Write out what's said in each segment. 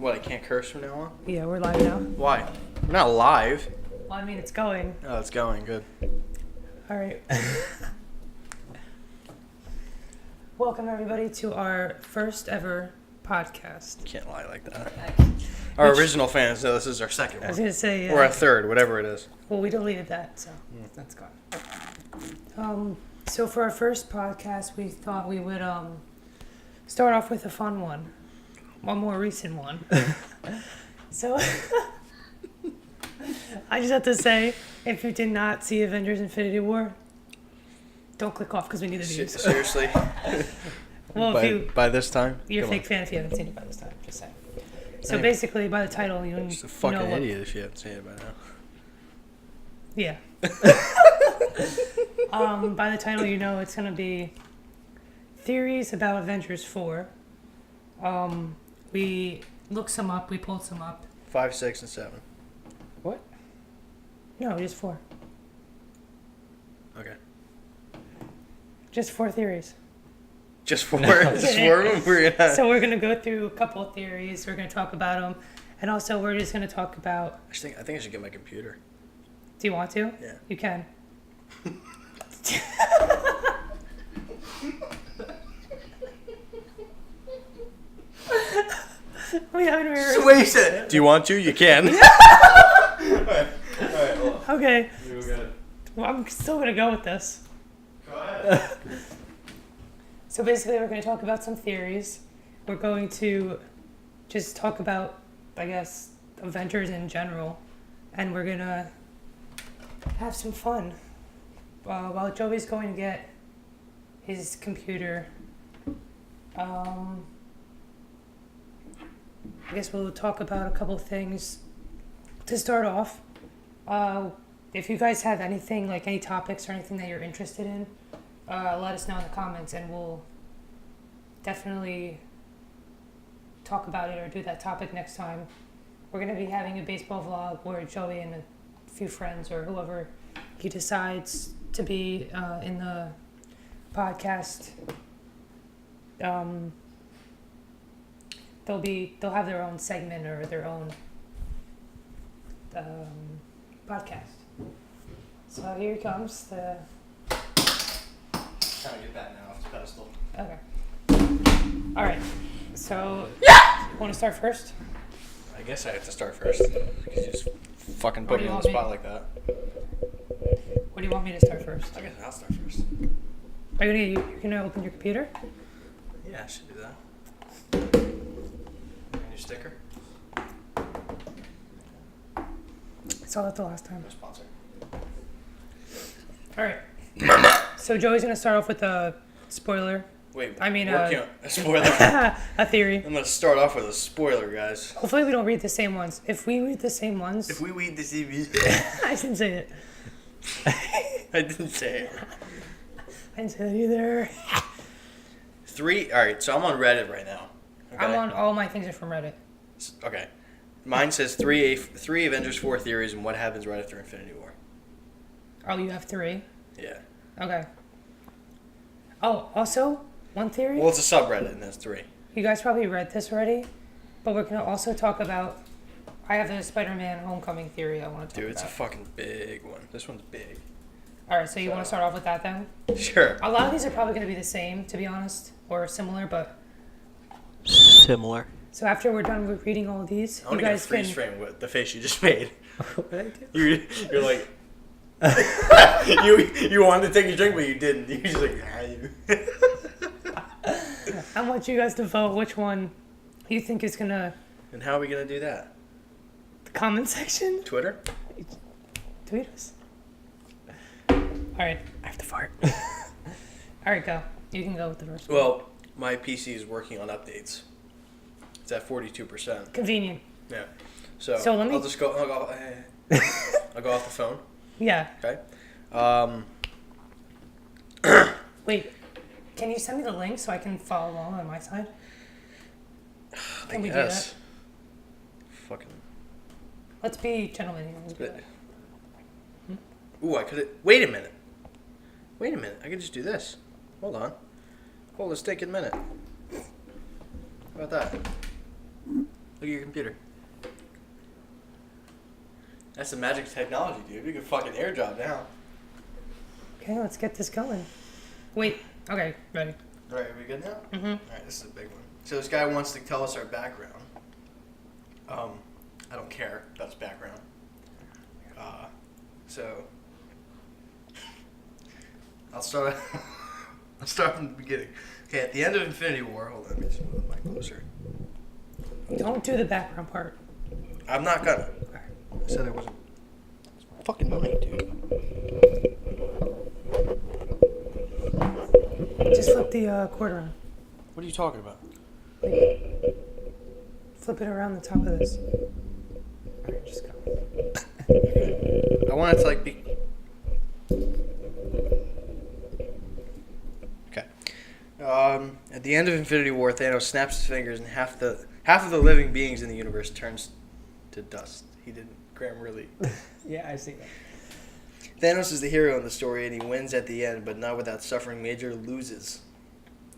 What, I can't curse from now on? Yeah, we're live now. Why? We're not live. Well, I mean, it's going. Oh, it's going. Good. All right. Welcome, everybody, to our first ever podcast. Can't lie like that. Our original fans know this is our second I was one. going to say, yeah. Or a third, whatever it is. Well, we deleted that, so that's gone. So for our first podcast, we thought we would start off with a fun one. One more recent one. So I just have to say, if you did not see Avengers Infinity War, don't click off because we need the views. Seriously? Well, by this time? You're a Come fake on. fan if you haven't seen it by this time, just saying. So Hey. basically, by the title, you Just a fucking know what... idiot if you haven't seen it by now. Yeah. By the title, you know it's going to be theories about Avengers 4. We looked some up. We pulled some up. 5, 6, and 7. What? No, just 4. Okay. Just 4 theories. Just 4? Just 4 of them? We're gonna... So we're going to go through a couple of theories. We're going to talk about them. And also, we're just going to talk about... I think I should get my computer. Do you want to? Yeah. You can. We haven't really... So wait, you said, do you want to? You can. Alright, hold on. Okay. We got it. Well, I'm still going to go with this. Go ahead. So basically, we're going to talk about some theories. We're going to just talk about, I guess, Avengers in general. And we're going to have some fun. While Joey's going to get his computer, I guess we'll talk about a couple things. To start off, if you guys have anything, like any topics or anything that you're interested in, let us know in the comments and we'll definitely talk about it or do that topic next time. We're going to be having a baseball vlog where Joey and a few friends or whoever he decides to be in the podcast, they'll have their own segment or their own podcast. So here he comes. Trying to get that now off the pedestal. Okay. All right. So, want to start first? I guess I have to start first. Because you just fucking Or put do me you on the want me- spot like that. What do you want me to start first? I guess I'll start first. Are you're gonna open your computer? Yeah, I should do that. And your sticker? I saw that the last time. No sponsor. All right. So Joey's gonna start off with a spoiler. Wait, I mean, working on a spoiler. A theory. I'm gonna start off with a spoiler, guys. Hopefully we don't read the same ones. If we read the same ones, If we read the CV, I didn't say it. I didn't say it. I didn't say that either. 3. All right, so I'm on Reddit right now. Okay? I'm on all my things are from Reddit. Okay, mine says three Avengers 4 theories and what happens right after Infinity War. Oh, you have 3. Yeah. Okay. Oh, also one theory. Well, it's a subreddit, and that's 3. You guys probably read this already, but we're gonna also talk about. I have a Spider-Man Homecoming theory I want to talk Dude, it's a about. fucking big one. This one's big. All right, so you want to start off with that then? Sure. A lot of these are probably going to be the same, to be honest, or similar. But Similar. so after we're done with reading all of these, I want you to get a guys freeze can. frame with the face you just made. What did I do? You're like. you wanted to take a drink, but you didn't. You're just like, I want you guys to vote which one you think is gonna. And how are we gonna do that? The comment section. Twitter? Tweet us. All right, I have to fart. All right, go. You can go with the first one. Well, my PC is working on updates. It's at 42%. Convenient. Yeah. So let me- I'll just go. I'll go off the phone. Yeah. Okay. Wait. Can you send me the link so I can follow along on my side? Can we do that? Fucking. Let's be gentlemen here. Let's do that. Ooh, I could. Wait a minute. I could just do this. Hold on. Hold this take a minute. How about that? Look at your computer. That's the magic of technology, dude. We can fucking airdrop now. Okay, let's get this going. Wait. Okay, ready. Alright, are we good now? Mm-hmm. Alright, this is a big one. So this guy wants to tell us our background. I don't care about his background. So I'll start from the beginning. Okay, at the end of Infinity War, hold on, let me just move the mic closer. Don't do the background part. I'm not gonna. Okay. I said I wasn't. It's fucking mine, dude. Just flip the cord around. What are you talking about? Flip it around the top of this. Alright, just go. I want it to like be. Okay. At the end of Infinity War, Thanos snaps his fingers, and half of the living beings in the universe turns to dust. He didn't. Graham really. Yeah, I see that. Thanos is the hero in the story, and he wins at the end, but not without suffering major loses.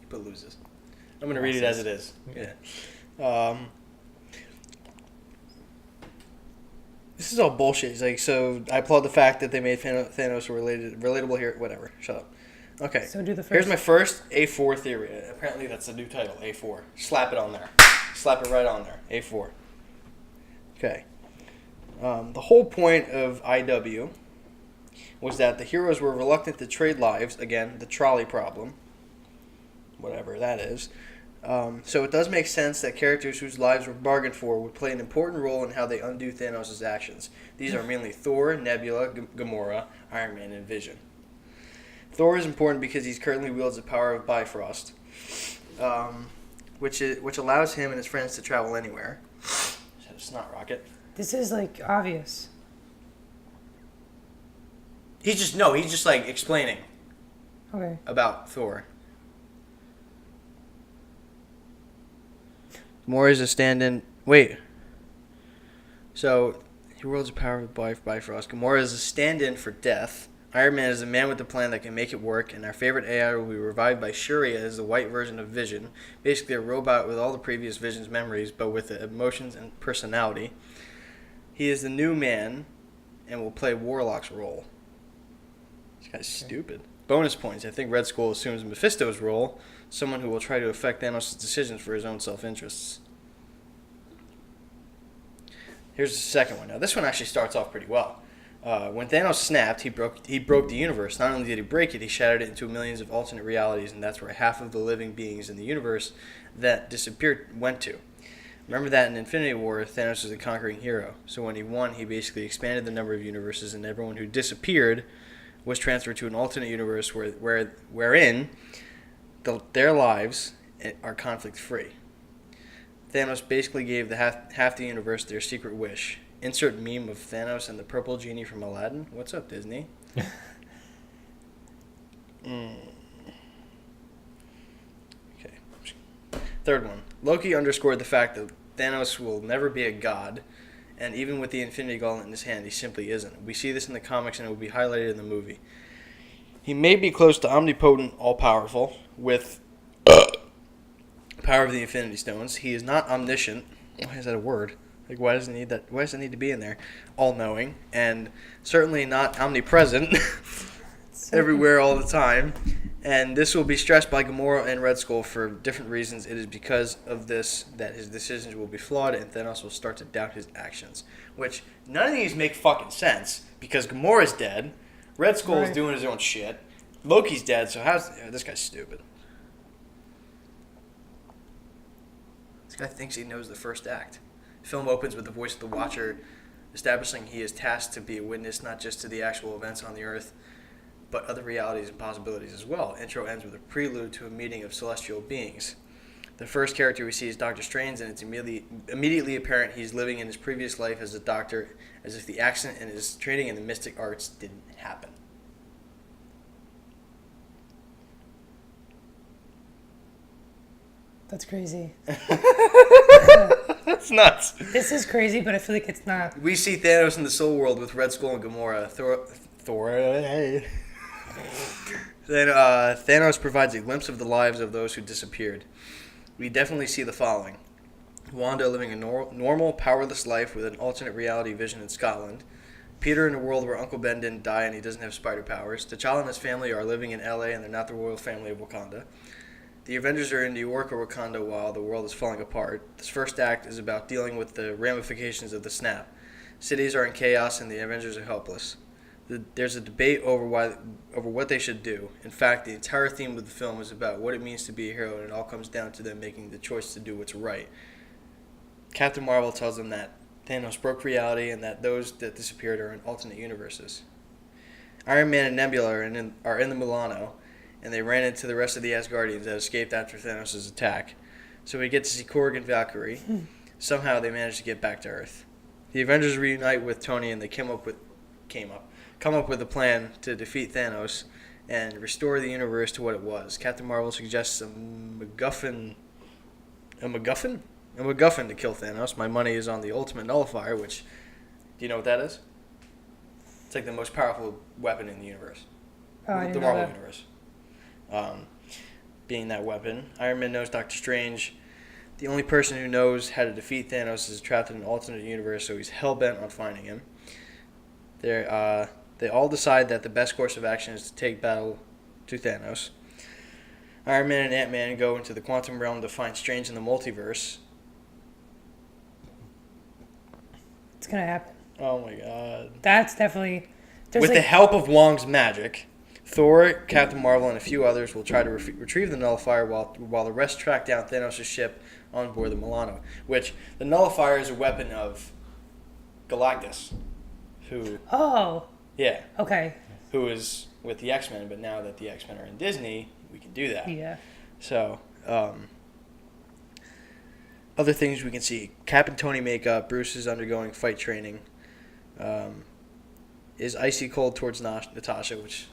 But loses. I'm going to read it as it is. Yeah. This is all bullshit. It's like, so I applaud the fact that they made Thanos relatable here. Whatever. Shut up. Okay. So do the first. Here's my first A4 theory. Apparently that's the new title, A4. Slap it on there. Slap it right on there. A4. Okay. The whole point of IW was that the heroes were reluctant to trade lives. Again, the trolley problem. Whatever that is. So it does make sense that characters whose lives were bargained for would play an important role in how they undo Thanos' actions. These are mainly Thor, Nebula, Gamora, Iron Man, and Vision. Thor is important because he currently wields the power of Bifrost, which allows him and his friends to travel anywhere. Is that a snot rocket? This is like obvious. He's just like explaining Okay. about Thor. Gamora is a stand-in. Wait. So, he wields the power of Bifrost. Gamora is a stand-in for death. Iron Man is a man with a plan that can make it work. And our favorite AI will be revived by Shuri as the white version of Vision. Basically a robot with all the previous Vision's memories, but with the emotions and personality. He is the new man and will play Warlock's role. This guy's stupid. Bonus points. I think Red Skull assumes Mephisto's role, someone who will try to affect Thanos' decisions for his own self-interests. Here's the second one. Now, this one actually starts off pretty well. When Thanos snapped, he broke the universe. Not only did he break it, he shattered it into millions of alternate realities, and that's where half of the living beings in the universe that disappeared went to. Remember that in Infinity War, Thanos was a conquering hero. So when he won, he basically expanded the number of universes, and everyone who disappeared was transferred to an alternate universe wherein their lives are conflict-free. Thanos basically gave the half the universe their secret wish. Insert meme of Thanos and the purple genie from Aladdin. What's up, Disney? Okay. Third one. Loki underscored the fact that Thanos will never be a god, and even with the Infinity Gauntlet in his hand, he simply isn't. We see this in the comics, and it will be highlighted in the movie. He may be close to omnipotent, all-powerful, with power of the Infinity Stones. He is not omniscient. Why is that a word? Like, why does it need that? Why does it need to be in there? All-knowing, and certainly not omnipresent, everywhere all the time. And this will be stressed by Gamora and Red Skull for different reasons. It is because of this that his decisions will be flawed, and Thanos will start to doubt his actions. Which none of these make fucking sense because Gamora's dead, Red Skull is doing his own shit, Loki's dead. So this guy's stupid. This guy thinks he knows the first act. The film opens with the voice of the Watcher establishing he is tasked to be a witness not just to the actual events on the Earth, but other realities and possibilities as well. Intro ends with a prelude to a meeting of celestial beings. The first character we see is Doctor Strange, and it's immediately apparent he's living in his previous life as a doctor, as if the accident in his training in the mystic arts didn't happen. That's crazy. That's nuts. This is crazy, but I feel like it's not. We see Thanos in the Soul World with Red Skull and Gamora. Then Thanos provides a glimpse of the lives of those who disappeared. We definitely see the following. Wanda living a normal, powerless life with an alternate reality vision in Scotland. Peter in a world where Uncle Ben didn't die and he doesn't have spider powers. T'Challa and his family are living in LA and they're not the royal family of Wakanda. The Avengers are in New York or Wakanda while the world is falling apart. This first act is about dealing with the ramifications of the snap. Cities are in chaos and the Avengers are helpless. There's a debate over what they should do. In fact, the entire theme of the film is about what it means to be a hero, and it all comes down to them making the choice to do what's right. Captain Marvel tells them that Thanos broke reality and that those that disappeared are in alternate universes. Iron Man and Nebula are in the Milano, and they ran into the rest of the Asgardians that escaped after Thanos' attack. So we get to see Korg and Valkyrie. Somehow they managed to get back to Earth. The Avengers reunite with Tony, and they come up with a plan to defeat Thanos and restore the universe to what it was. Captain Marvel suggests a MacGuffin to kill Thanos. My money is on the Ultimate Nullifier, which, do you know what that is? It's like the most powerful weapon in the universe. I The know Marvel that. universe. Being that weapon. Iron Man knows Doctor Strange. The only person who knows how to defeat Thanos is trapped in an alternate universe, so he's hell-bent on finding him. They all decide that the best course of action is to take battle to Thanos. Iron Man and Ant-Man go into the quantum realm to find Strange in the multiverse. It's gonna happen. Oh my god. That's definitely. With the help of Wong's magic, Thor, Captain Marvel, and a few others will try to retrieve the Nullifier while the rest track down Thanos' ship on board the Milano. Which, the Nullifier is a weapon of Galactus, who... Oh. Yeah. Okay. Who is with the X-Men, but now that the X-Men are in Disney, we can do that. Yeah. So, other things we can see. Cap and Tony make up. Bruce is undergoing fight training. Is icy cold towards Natasha, which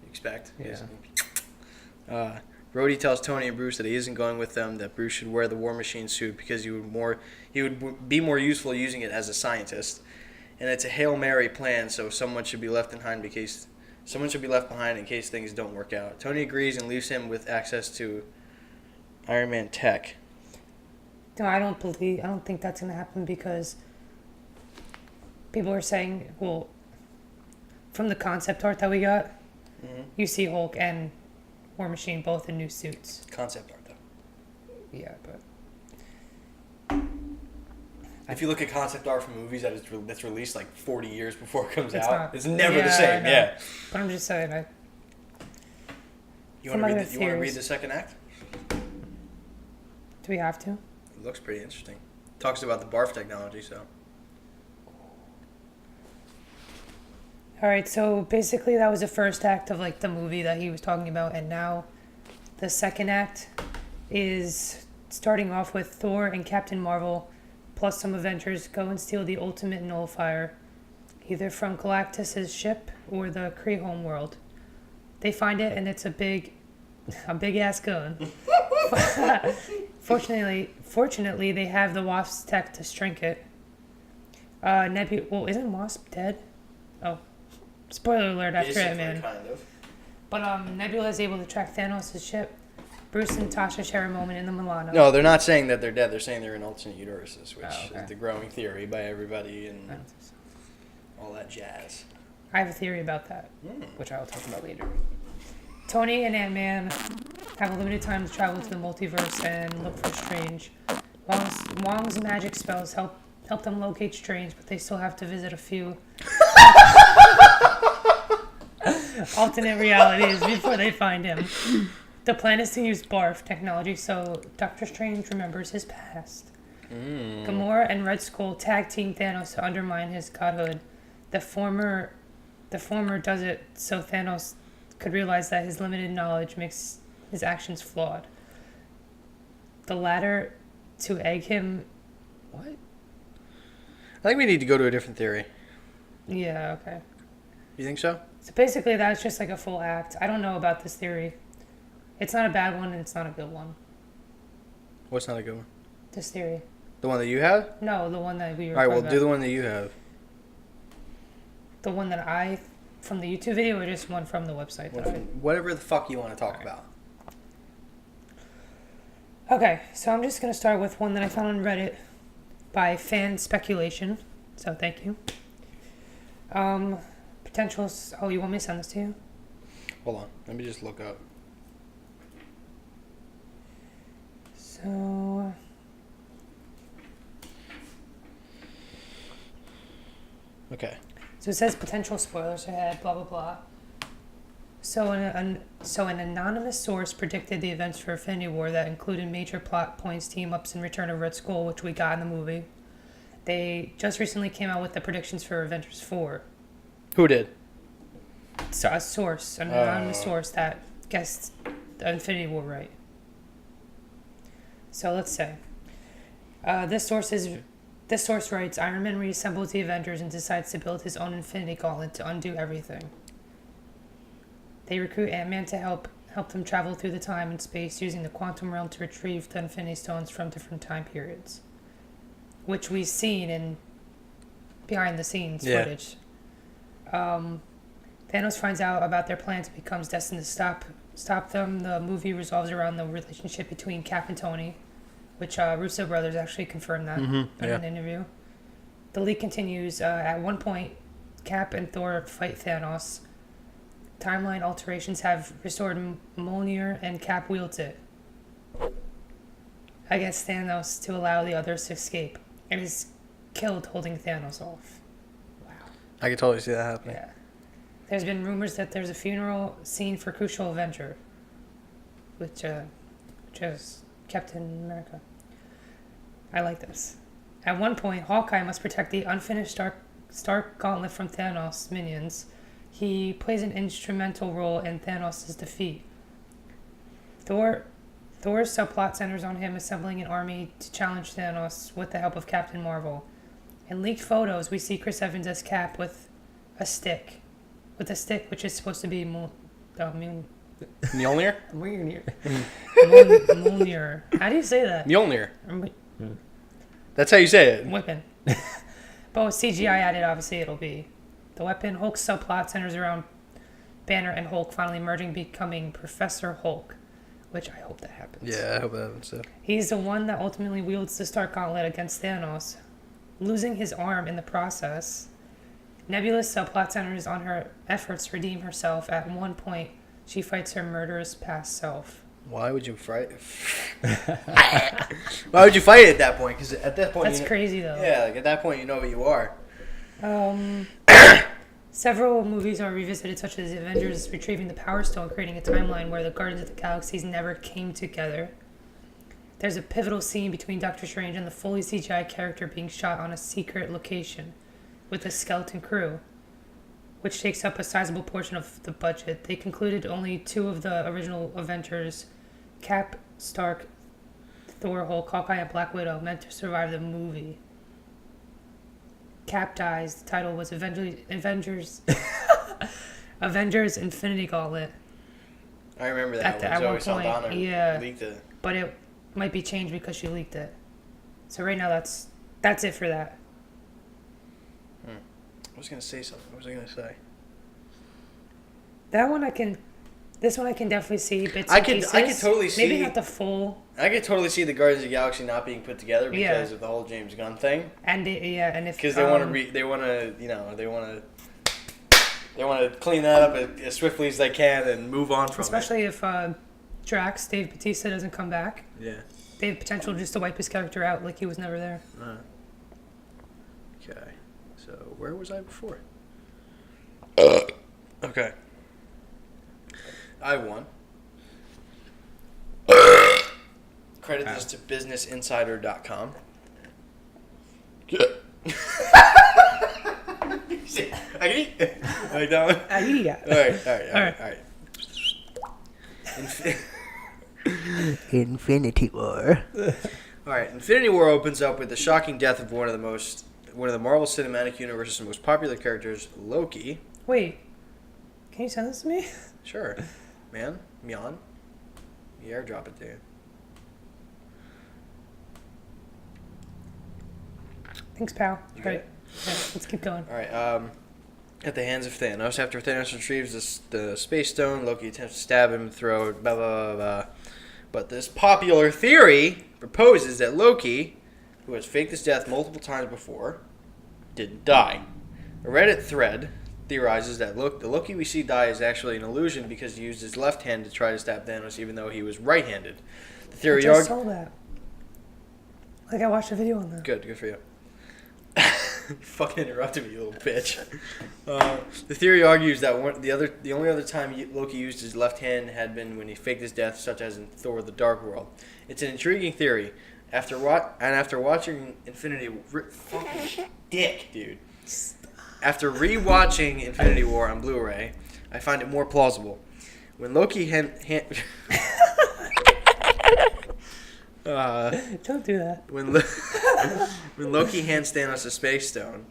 you expect. Yeah. RLODD tells Tony and Bruce that he isn't going with them, that Bruce should wear the War Machine suit because he would be more useful using it as a scientist. And it's a Hail Mary plan, so someone should be left behind in case things don't work out. Tony agrees and leaves him with access to Iron Man tech. No, I don't think that's gonna happen because people are saying, well, from the concept art that we got, you see Hulk and War Machine both in new suits. Concept art, though. Yeah, but if you look at concept art from movies that's released like 40 years before it comes It's out, not- it's never the yeah, same. I know. Yeah. But I'm just saying, You Some want other to read theories. the second act? do we have to? It looks pretty interesting. Talks about the barf technology, so. All right, so basically that was the first act of like the movie that he was talking about, and now the second act is starting off with Thor and Captain Marvel plus some Avengers go and steal the Ultimate Nullifier, either from Galactus' ship or the Kree home world. They find it, and it's a big ass gun. Fortunately, they have the Wasp's tech to shrink it. Isn't Wasp dead? Oh, spoiler alert after Ant-Man. Kind of. But Nebula is able to track Thanos' ship. Bruce and Natasha share a moment in the Milano. No, they're not saying that they're dead. They're saying they're in alternate universes, which okay. is the growing theory by everybody and I don't think so. all that jazz. I have a theory about that, which I will talk about later. Tony and Ant-Man have a limited time to travel to the multiverse and look for Strange. Wong's magic spells help them locate Strange, but they still have to visit a few alternate realities before they find him. The plan is to use barf technology so Doctor Strange remembers his past. Gamora and Red Skull tag team Thanos to undermine his godhood. The former does it so Thanos could realize that his limited knowledge makes his actions flawed. The latter to egg him. What? I think we need to go to a different theory. Yeah, okay. You think so? So basically, that's just like a full act. I don't know about this theory. It's not a bad one, and it's not a good one. What's not a good one? This theory. The one that you have? No, the one that we were All right, talking well, about. do the one that you have. The one that from the YouTube video, or just one from the website? Whatever the fuck you want to talk about. Okay, so I'm just gonna start with one that I found on Reddit by fan speculation. So thank you. Potentials. Oh, you want me to send this to you? Hold on. Let me just look up. So. Okay. So it says potential spoilers ahead, blah blah blah. So an anonymous source predicted the events for Infinity War that included major plot points, team ups, and Return of Red Skull, which we got in the movie. They just recently came out with the predictions for Avengers 4. Who did? So a source, an anonymous source that guessed the Infinity War right. So let's say this source writes Iron Man reassembles the Avengers and decides to build his own Infinity Gauntlet to undo everything. They recruit Ant-Man to help them travel through the time and space using the quantum realm to retrieve the Infinity Stones from different time periods, which we've seen in behind-the-scenes footage. Thanos finds out about their plans and becomes destined to stop them. The movie revolves around the relationship between Cap and Tony, which Russo brothers actually confirmed that in an interview. The leak continues. At one point, Cap and Thor fight Thanos. Timeline alterations have restored Mjolnir, and Cap wields it against Thanos to allow the others to escape, and is killed holding Thanos off. Wow. I could totally see that happening. Yeah. There's been rumors that there's a funeral scene for Crucial Avenger, which is Captain America. I like this. At one point, Hawkeye must protect the unfinished Stark Gauntlet from Thanos' minions. He plays an instrumental role in Thanos' defeat. Thor's subplot centers on him assembling an army to challenge Thanos with the help of Captain Marvel. In leaked photos, we see Chris Evans as Cap with a stick, which is supposed to be Mjolnir? Mjolnir. How do you say that? Mjolnir. That's how you say it. Weapon. But with CGI added, obviously it'll be the weapon. Hulk's subplot centers around Banner and Hulk finally merging, becoming Professor Hulk, which I hope that happens. Yeah, I hope that happens too. He's the one that ultimately wields the Stark Gauntlet against Thanos, losing his arm in the process. Nebula's subplot centers on her efforts to redeem herself. At one point, she fights her murderous past self. Why would you fight? Why would you fight at that point? Because at that point, That's crazy though. Yeah, like at that point, you know what you are. Several movies are revisited, such as Avengers retrieving the Power Stone, creating a timeline where the Guardians of the Galaxies never came together. There's a pivotal scene between Doctor Strange and the fully CGI character being shot on a secret location with a skeleton crew, which takes up a sizable portion of the budget. They concluded only 2 of the original Avengers, Cap, Stark, Thor, Hulk, Hawkeye, and Black Widow, meant to survive the movie. Cap dies. The title was Avengers Avengers Infinity Gauntlet. I remember that. At one point, yeah. Leaked it. But it might be changed because she leaked it. So right now, that's it for that. I was gonna say something. What was I gonna say? This one I can definitely see bits I and could pieces. totally see. Maybe not the full. I could totally see the Guardians of the Galaxy not being put together because of the whole James Gunn thing. And if because they want to they want to clean that up as swiftly as they can and move on from especially if Drax, Dave Bautista, doesn't come back. Yeah. They have potential just to wipe his character out like he was never there. Okay. So where was I before? Okay. I won. Credit this to businessinsider.com. Good. I like that one? All right. Infinity War. All right. Infinity War opens up with the shocking death of one of the Marvel Cinematic Universe's most popular characters, Loki. Wait. Can you send this to me? Sure. Man. Mjan. You airdrop it to you. Thanks, pal. You All right. Yeah, let's keep going. All right. At the hands of Thanos. After Thanos retrieves the Space Stone, Loki attempts to stab him, throw it, blah, blah, blah, blah. But this popular theory proposes that Loki, who has faked his death multiple times before, didn't die. A Reddit thread theorizes that the Loki we see die is actually an illusion because he used his left hand to try to stab Thanos even though he was right-handed. The theory I just saw that. Like, I watched a video on that. Good for you. You fucking interrupted me, you little bitch. The theory argues that the only other time Loki used his left hand had been when he faked his death, such as in Thor: The Dark World. It's an intriguing theory. After watching fucking dick, dude. After rewatching Infinity War on Blu-ray, I find it more plausible. When Loki Don't do that. When Loki hands Thanos a space stone,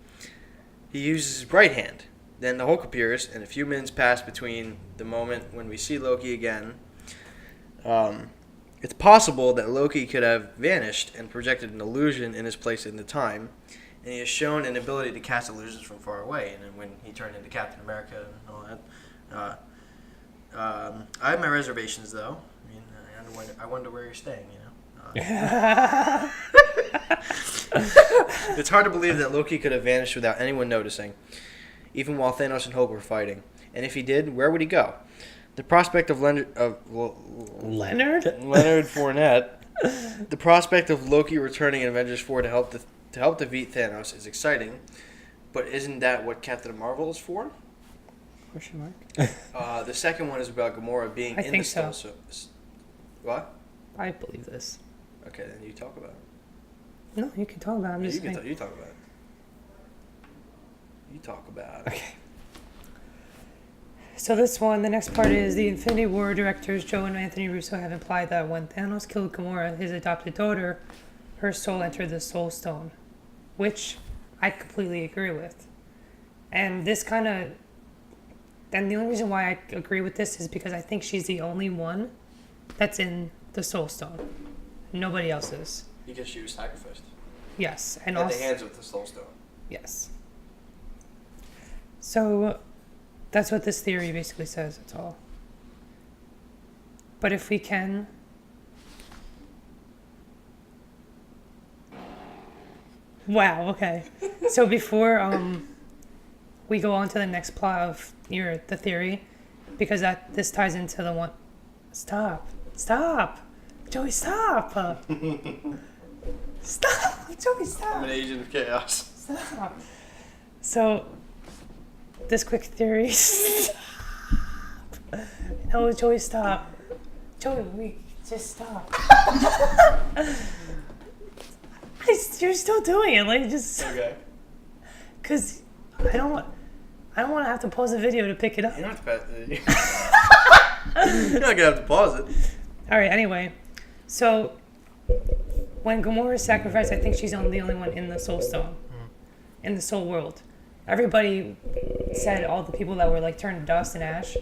he uses his right hand. Then the Hulk appears, and a few minutes pass between the moment when we see Loki again. It's possible that Loki could have vanished and projected an illusion in his place in the time, and he has shown an ability to cast illusions from far away. And then when he turned into Captain America and all that, I have my reservations though. I mean, I wonder where you're staying. You know. It's hard to believe that Loki could have vanished without anyone noticing, even while Thanos and Hulk were fighting. And if he did, where would he go? The prospect of Leonard Fournette, the prospect of Loki returning in Avengers 4 to help defeat Thanos is exciting, but isn't that what Captain Marvel is for? Question mark. The second one is about Gamora being in the Stone. So, what? I believe this. Okay, then you talk about it. No, you can talk about it. I'm just saying. You talk about it. You talk about it. Okay. So the next part is the Infinity War directors Joe and Anthony Russo have implied that when Thanos killed Gamora, his adopted daughter, her soul entered the Soul Stone, which I completely agree with. And the only reason why I agree with this is because I think she's the only one that's in the Soul Stone. Nobody else is. Because she was sacrificed. Yes, and at also the hands of the Soul Stone. Yes. So that's what this theory basically says. That's all. But if we can, wow. Okay. So before we go on to the next plot of the theory, because this ties into the one. Stop, Joey, stop. Stop, Joey, stop. I'm an agent of chaos. Stop. So, this quick theory. No, Joey, stop. Joey, just stop. You're still doing it. Like, just. Okay. Because I don't want to have to pause the video to pick it up. You don't have to pause it. You're not going to have to pause it. All right, anyway. So, when Gamora is sacrificed, I think she's the only one in the Soul Stone. In the Soul World. Everybody said all the people that were like turned to dust and ash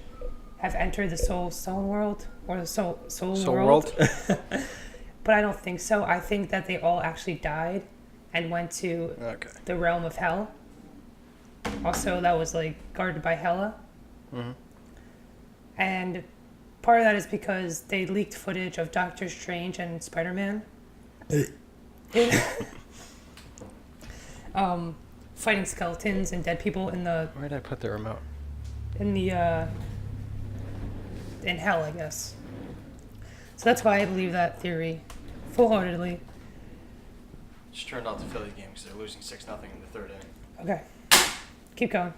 have entered the Soul Stone World. Or the Soul World. But I don't think so. I think that they all actually died and went to the realm of hell. Also, that was like guarded by Hela. Mm-hmm. And part of that is because they leaked footage of Doctor Strange and Spider-Man. Fighting skeletons and dead people in the... Where did I put the remote? In hell, I guess. So that's why I believe that theory full-heartedly. Just turned off the Philly game because they're losing 6-0 in the third inning. Okay. Keep going.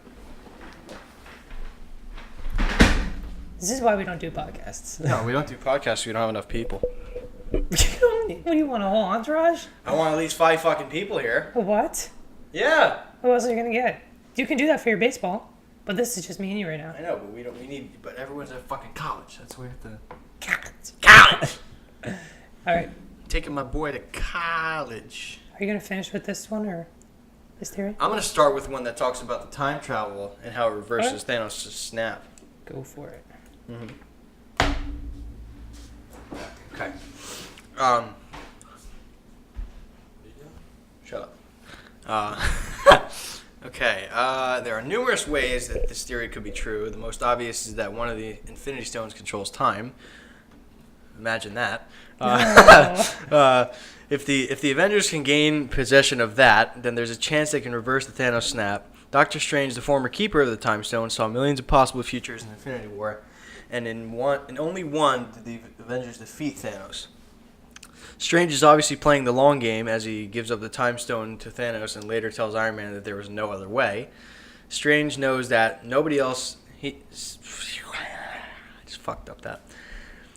This is why we don't do podcasts. No, we don't do podcasts. We don't have enough people. What do you want, a whole entourage? I want at least 5 fucking people here. What? Yeah. Who else are you gonna get? You can do that for your baseball, but this is just me and you right now. I know, but we need. But everyone's at fucking college. That's where we have to. College. All right. Taking my boy to college. Are you gonna finish with this one or this theory? I'm gonna start with one that talks about the time travel and how it reverses Thanos' snap. Go for it. Mm-hmm. Okay. Shut up. Okay. There are numerous ways that this theory could be true. The most obvious is that one of the Infinity Stones controls time. Imagine that. No. If the Avengers can gain possession of that, then there's a chance they can reverse the Thanos snap. Doctor Strange, the former keeper of the Time Stone, saw millions of possible futures in Infinity War, and in only one did the Avengers defeat Thanos. Strange is obviously playing the long game as he gives up the Time Stone to Thanos and later tells Iron Man that there was no other way. Strange knows that nobody else... I just fucked up that.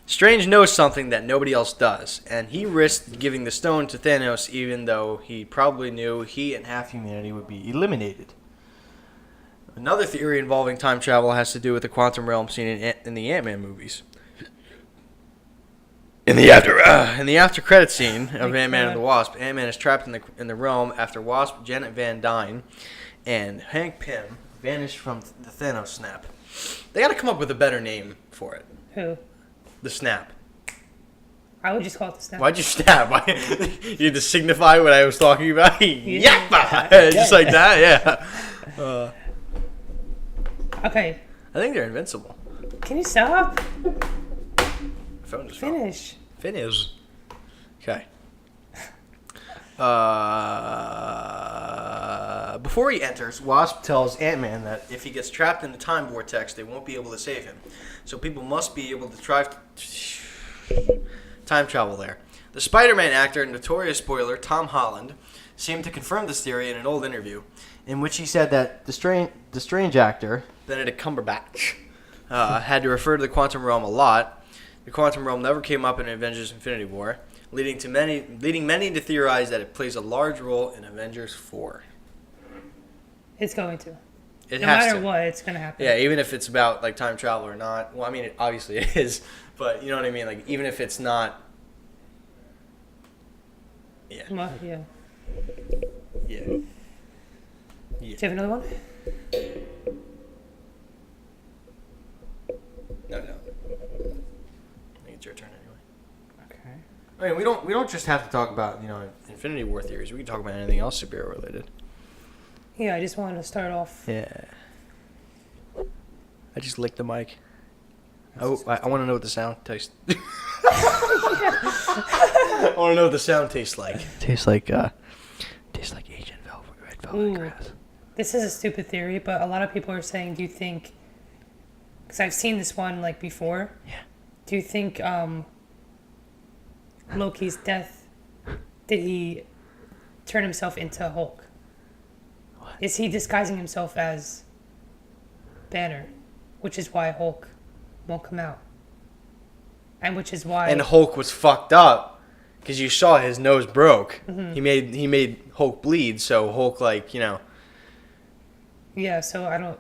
Strange knows something that nobody else does, and he risked giving the stone to Thanos even though he probably knew he and half humanity would be eliminated. Another theory involving time travel has to do with the quantum realm seen in the Ant-Man movies. In the after credit scene of Ant-Man and the Wasp, Ant-Man is trapped in the realm after Wasp, Janet Van Dyne, and Hank Pym vanished from the Thanos snap. They got to come up with a better name for it. Who? The snap. I would just call it the snap. Why'd you snap? You had to signify what I was talking about? Yeah. Just like that? Yeah. Okay. I think they're invincible. Can you stop? Phone just Finish. Finish. Okay. Before he enters, Wasp tells Ant-Man that if he gets trapped in the time vortex, they won't be able to save him. So people must be able to time travel there. The Spider-Man actor and notorious spoiler, Tom Holland, seemed to confirm this theory in an old interview, in which he said that the strange actor, Benedict Cumberbatch, had to refer to the quantum realm a lot. The quantum realm never came up in Avengers Infinity War, leading many to theorize that it plays a large role in Avengers 4. It's going to. It no has matter to. what, it's going to happen. Yeah, even if it's about like time travel or not. Well, I mean, obviously it is, but you know what I mean? Like, even if it's not. Yeah. Well, yeah. Yeah. Do you have another one? No. I think it's your turn anyway. Okay. I mean, we don't just have to talk about, Infinity War theories. We can talk about anything else superhero related. Yeah, I just wanted to start off. Yeah. I just licked the mic. Oh, I want to know what the sound tastes. I want to know what the sound tastes like. Tastes like Asian red velvet grass. This is a stupid theory, but a lot of people are saying, do you think... Because I've seen this one, like, before. Yeah. Do you think Loki's death, did he turn himself into Hulk? What? Is he disguising himself as Banner? Which is why Hulk won't come out. And which is why... And Hulk was fucked up because you saw his nose broke. Mm-hmm. He made Hulk bleed, so Hulk, Yeah, so I don't...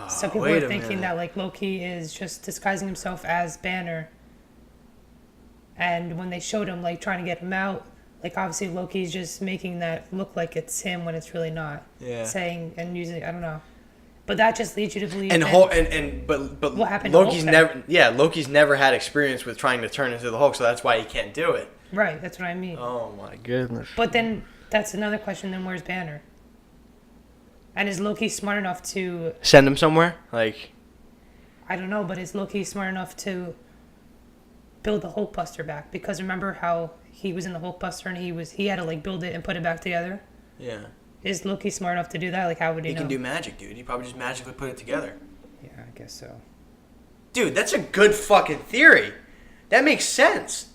Some people are thinking that like Loki is just disguising himself as Banner, and when they showed him like trying to get him out, like obviously Loki's just making that look like it's him when it's really not. Yeah. Saying and using, I don't know, but that just leads you to believe. And Hulk but what happened? Loki's to never Loki's never had experience with trying to turn into the Hulk, so that's why he can't do it. Right, that's what I mean. Oh my goodness. But then that's another question. Then where's Banner? And is Loki smart enough to send him somewhere? Like, I don't know, but is Loki smart enough to build the Hulkbuster back? Because remember how he was in the Hulkbuster and he had to like build it and put it back together? yeah. Is Loki smart enough to do that? Like, how would he know? He can do magic, dude. He probably just magically put it together. Yeah, I guess so. Dude, that's a good fucking theory. That makes sense.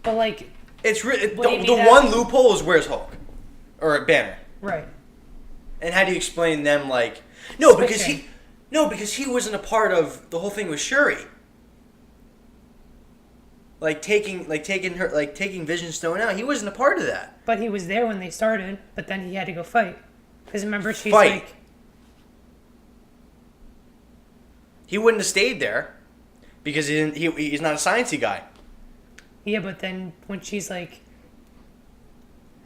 But like, It's the that? one loophole is where's Hulk or Banner. Right. And how do you explain them like no Switching. because he wasn't a part of the whole thing with Shuri. Taking Vision Stone out, he wasn't a part of that. But he was there when they started, but then he had to go fight. Because remember, she's Fight. like... He wouldn't have stayed there because he's not a sciencey guy. Yeah, but then when she's like...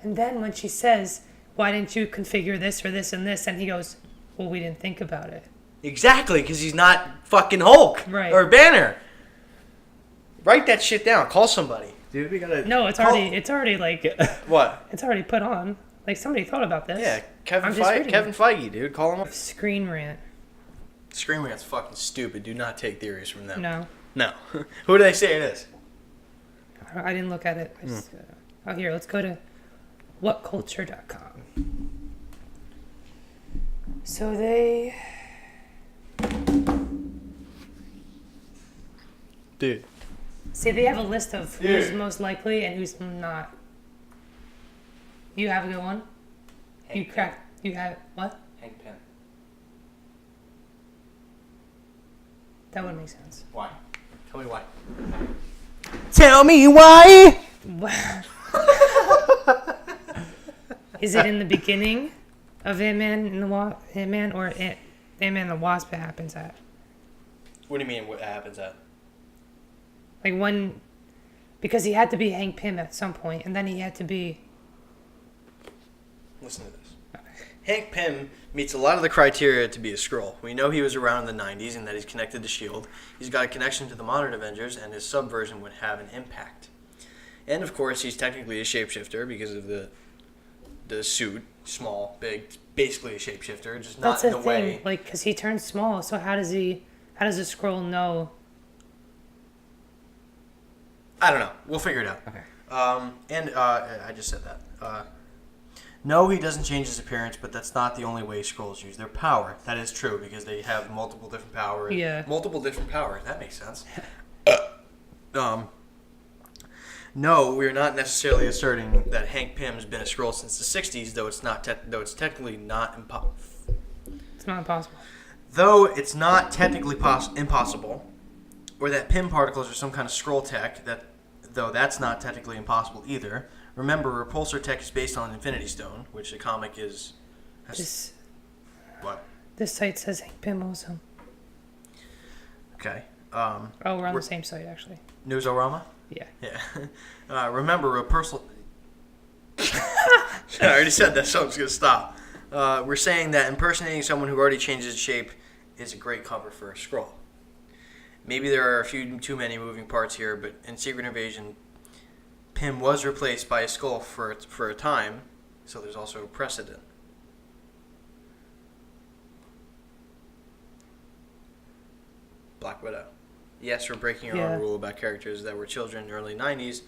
And then when she says, why didn't you configure this or this and this? And he goes, well, we didn't think about it. Exactly, because he's not fucking Hulk Right. or Banner. Write that shit down. Call somebody. Dude, we gotta... No, it's already like... What? It's already put on. Like, somebody thought about this. Yeah, Kevin I'm just reading Feige, dude. Call him up. Screen rant. Screen Rant's fucking stupid. Do not take theories from them. No. No. Who do they say it is? I didn't look at it. Oh, here, let's go to whatculture.com. So they... Dude. See, they have a list of who's most likely and who's not. You have a good one? You have... What? Hank Pym. That wouldn't make sense. Why? Tell me why. Tell me why. Wow. Is it in the beginning of Ant-Man and the Ant-Man or Ant-Man and the Wasp it happens at? What do you mean what happens at? Like when... Because he had to be Hank Pym at some point, and then he had to be... Listen to this. Hank Pym meets a lot of the criteria to be a Skrull. We know he was around in the 90s and that he's connected to S.H.I.E.L.D. He's got a connection to the modern Avengers, and his subversion would have an impact. And, of course, he's technically a shapeshifter because of the suit. Small, big, basically a shapeshifter, just not That's in the the thing, way. like, because he turned small, so how does a Skrull know? I don't know. We'll figure it out. Okay. I just said that. No, he doesn't change his appearance, but that's not the only way Skrulls use their power. That is true, because they have multiple different powers. Yeah. Multiple different powers. That makes sense. No, we're not necessarily asserting that Hank Pym's been a Skrull since the 60s, though it's technically not It's not impossible. Though it's not technically impossible, or that Pym particles are some kind of Skrull tech, though that's not technically impossible either. Remember, Repulsor tech is based on Infinity Stone, which the comic is... What? This site says Hank Pym also. Okay. Oh, we're on the same site, actually. Newsarama? Yeah. Yeah. Remember, Repulsor... I already said that, so I'm just going to stop. We're saying that impersonating someone who already changes its shape is a great cover for a Skrull. Maybe there are a few too many moving parts here, but in Secret Invasion, Pym was replaced by a Skrull for a time, so there's also a precedent. Black Widow. Yes, we're breaking our own rule about characters that were children in the early 90s,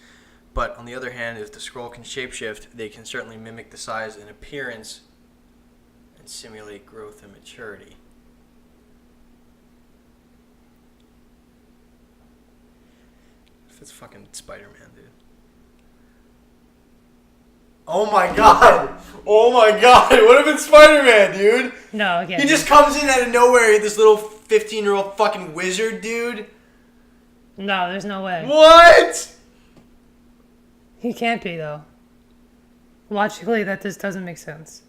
but on the other hand, if the Skrull can shapeshift, they can certainly mimic the size and appearance and simulate growth and maturity. If it's fucking Spider-Man, dude. Oh my god! Oh my god! What if it's Spider-Man, dude? No, again. He just comes in out of nowhere, this little 15-year-old fucking wizard, dude. No, there's no way. What? He can't be, though. Logically, that just doesn't make sense.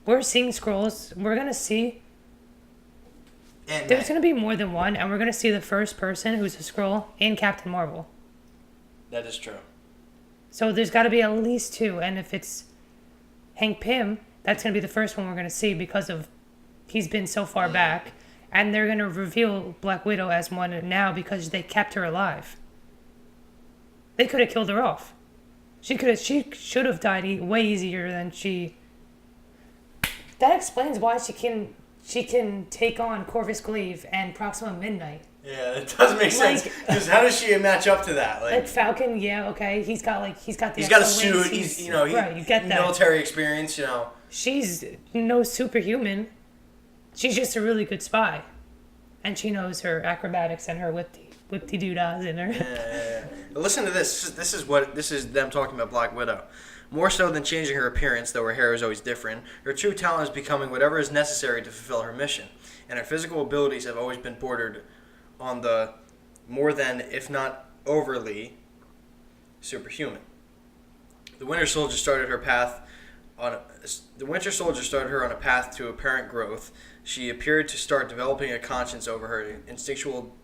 We're seeing Skrulls. We're going to see... There's going to be more than one, and we're going to see the first person who's a Skrull in Captain Marvel. That is true. So there's got to be at least two, and if it's Hank Pym, that's going to be the first one we're going to see because of he's been so far back, and they're going to reveal Black Widow as one now because they kept her alive. They could have killed her off. She should have died way easier than she. That explains why she can take on Corvus Glaive and Proxima Midnight. Yeah, it does make sense. Because how does she match up to that? Like Falcon, yeah, okay. He's got the. He's got a suit. Wings. He's right. You get that. Military experience. She's no superhuman. She's just a really good spy, and she knows her acrobatics and her whipty doo-dahs in her. Yeah. Listen to this. This is them talking about Black Widow. More so than changing her appearance, though her hair is always different, her true talent is becoming whatever is necessary to fulfill her mission, and her physical abilities have always been bordered on the more than, if not overly, superhuman. The Winter Soldier started her on a path to apparent growth. She appeared to start developing a conscience over her instinctual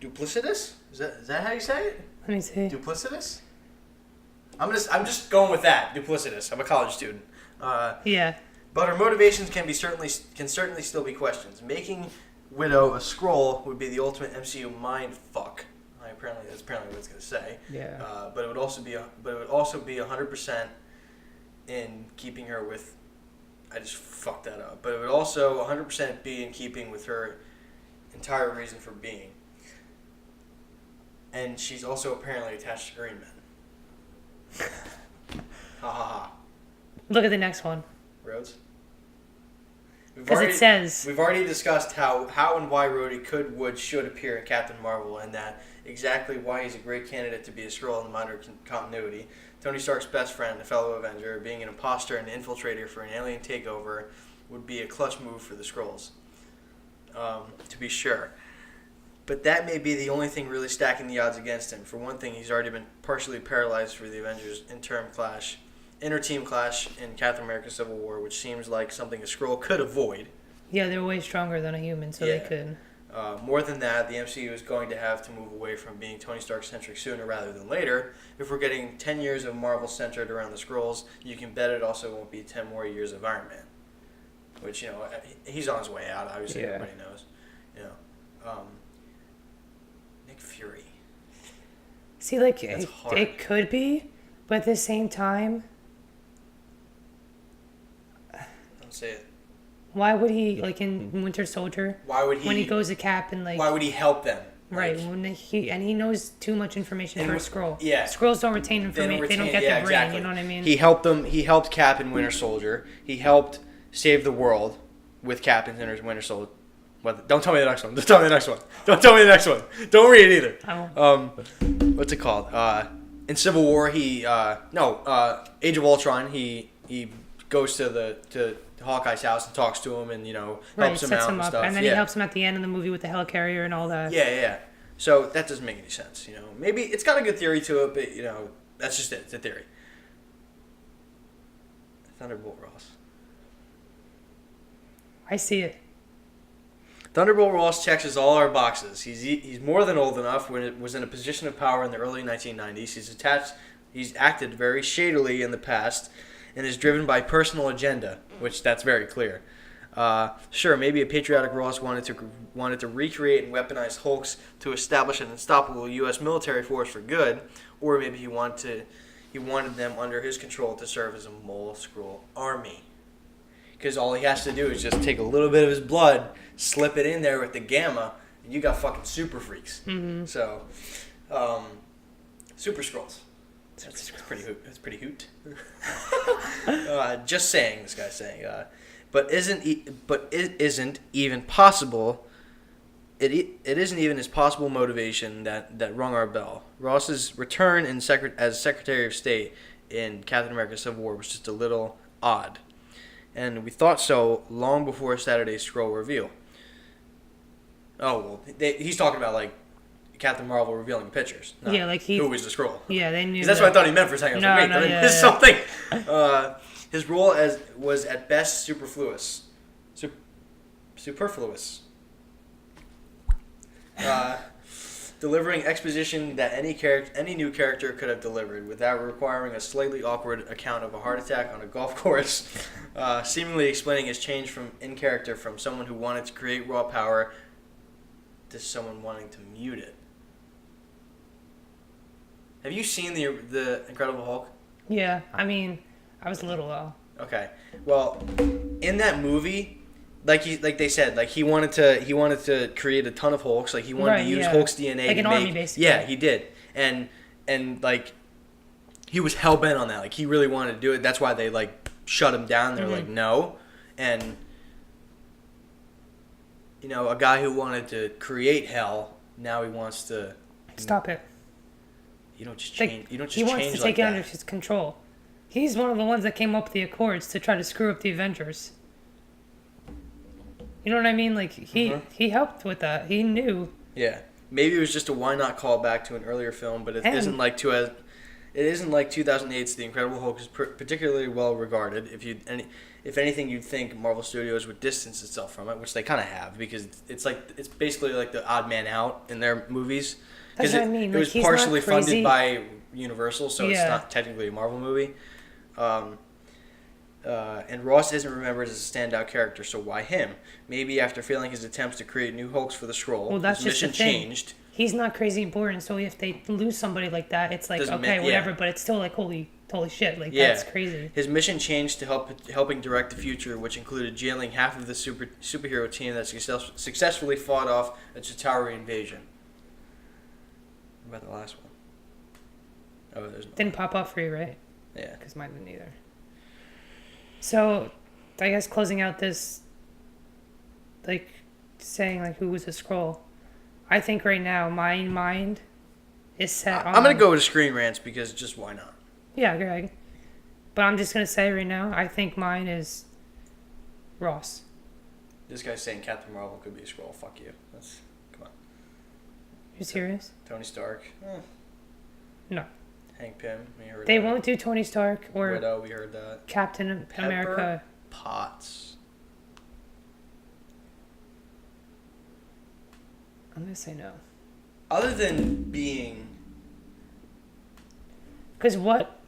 duplicitous? Is that how you say it? Let me see. Duplicitous? I'm just going with that. Duplicitous. I'm a college student. Yeah. But her motivations can certainly still be questioned. Making Widow a Skrull would be the ultimate MCU mind fuck. That's apparently what it's gonna say. Yeah. But it would also be 100% in keeping her with. I just fucked that up. But it would also 100% be in keeping with her entire reason for being. And she's also apparently attached to Green Men. Ha ha ha. Look at the next one. Rhodes? Because it says... We've already discussed how and why Rhodey could, would, should appear in Captain Marvel, and that exactly why he's a great candidate to be a Skrull in the modern continuity. Tony Stark's best friend, a fellow Avenger, being an imposter and infiltrator for an alien takeover would be a clutch move for the Skrulls. To be sure. But that may be the only thing really stacking the odds against him. For one thing, he's already been partially paralyzed for the Avengers' inter-team clash in Captain America Civil War, which seems like something a Skrull could avoid. Yeah, they're way stronger than a human, so they could. More than that, the MCU is going to have to move away from being Tony Stark-centric sooner rather than later. If we're getting 10 years of Marvel centered around the Skrulls, you can bet it also won't be 10 more years of Iron Man. Which, he's on his way out, obviously, everybody knows. Nick Fury. See, like, it could be, but at the same time... Don't say it. Why would he, like, in Winter Soldier... Why would he... When he goes to Cap and, like... Why would he help them? Right, when he knows too much information for a Skrull. Yeah. Skrulls don't retain information. They don't get the brain, exactly. You know what I mean? He helped them. He helped Cap in Winter Soldier. He helped save the world with Cap in Winter Soldier. Don't tell me the next one. Don't tell me the next one. Don't tell me the next one. Don't read it either. Oh. What's it called? In Civil War, Age of Ultron, he goes to Hawkeye's house and talks to him and, helps him out and stuff. And then he helps him at the end of the movie with the helicarrier and all that. Yeah. So that doesn't make any sense, Maybe it's got a good theory to it, but, that's just it. It's a theory. Thunderbolt Ross. I see it. Thunderbolt Ross checks all our boxes. He's more than old enough when it was in a position of power in the early 1990s. He's acted very shadily in the past and is driven by personal agenda, which that's very clear. Sure, maybe a patriotic Ross wanted to recreate and weaponize Hulks to establish an unstoppable U.S. military force for good, or maybe he wanted them under his control to serve as a mole Skrull army. Because all he has to do is just take a little bit of his blood, slip it in there with the gamma, and you got fucking super freaks. Mm-hmm. So, Super Skrulls. That's pretty hoot. Just saying, this guy's saying. But it isn't even possible. It isn't even his possible motivation that rung our bell. Ross's return as Secretary of State in Captain America Civil War was just a little odd. And we thought so long before Saturday's Skrull reveal. Oh, well, he's talking about, like, Captain Marvel revealing the pictures. Yeah, like who was the Skrull. Yeah, they knew. That's what I thought he meant for a second. I was like, wait, I missed something. His role was at best superfluous. Superfluous. Delivering exposition that any new character could have delivered without requiring a slightly awkward account of a heart attack on a golf course, seemingly explaining his change in character from someone who wanted to create raw power to someone wanting to mute it. Have you seen the Incredible Hulk? Yeah, I mean, I was little though. Okay, well, in that movie, like they said, like he wanted to create a ton of Hulks. Like he wanted to use Hulk's DNA, like an army, basically. Yeah, he did, and like he was hell bent on that. Like he really wanted to do it. That's why they like shut him down. They're like, no, and a guy who wanted to create hell, now he wants to stop it. You don't just change. You don't just change like that. He wants to take it under his control. He's one of the ones that came up with the Accords to try to screw up the Avengers. You know what I mean? Like he helped with that. He knew. Yeah, maybe it was just a why not call back to an earlier film, but it isn't like 2008's The Incredible Hulk is particularly well regarded. If anything, you'd think Marvel Studios would distance itself from it, which they kind of have, because it's basically like the odd man out in their movies. That's what I mean. It was partially funded by Universal, so it's not technically a Marvel movie. And Ross isn't remembered as a standout character, so why him? Maybe after failing his attempts to create new Hulks for the Skrull, his mission changed. He's not crazy important, so if they lose somebody like that, it's like, okay, whatever, but it's still like, holy holy shit, like, Yeah. that's crazy. His mission changed to helping direct the future, which included jailing half of the superhero team that successfully fought off a Chitauri invasion. What about the last one? Oh, there's no. Didn't pop up for you, right? Yeah. Because mine didn't either. So, I guess closing out this, like, saying, like, who was a Skrull, I think right now my mind is set on... I'm going to go with Screen Rants because just why not? Yeah, Greg. But I'm just going to say right now, I think mine is Ross. This guy's saying Captain Marvel could be a Skrull. Fuck you. Come on. You serious? Tony Stark. No. Hank Pym. We heard They that. won't do Tony Stark or Widow. We heard that. Captain Pepper America. Potts. I'm going to say no. Other than being... Because what?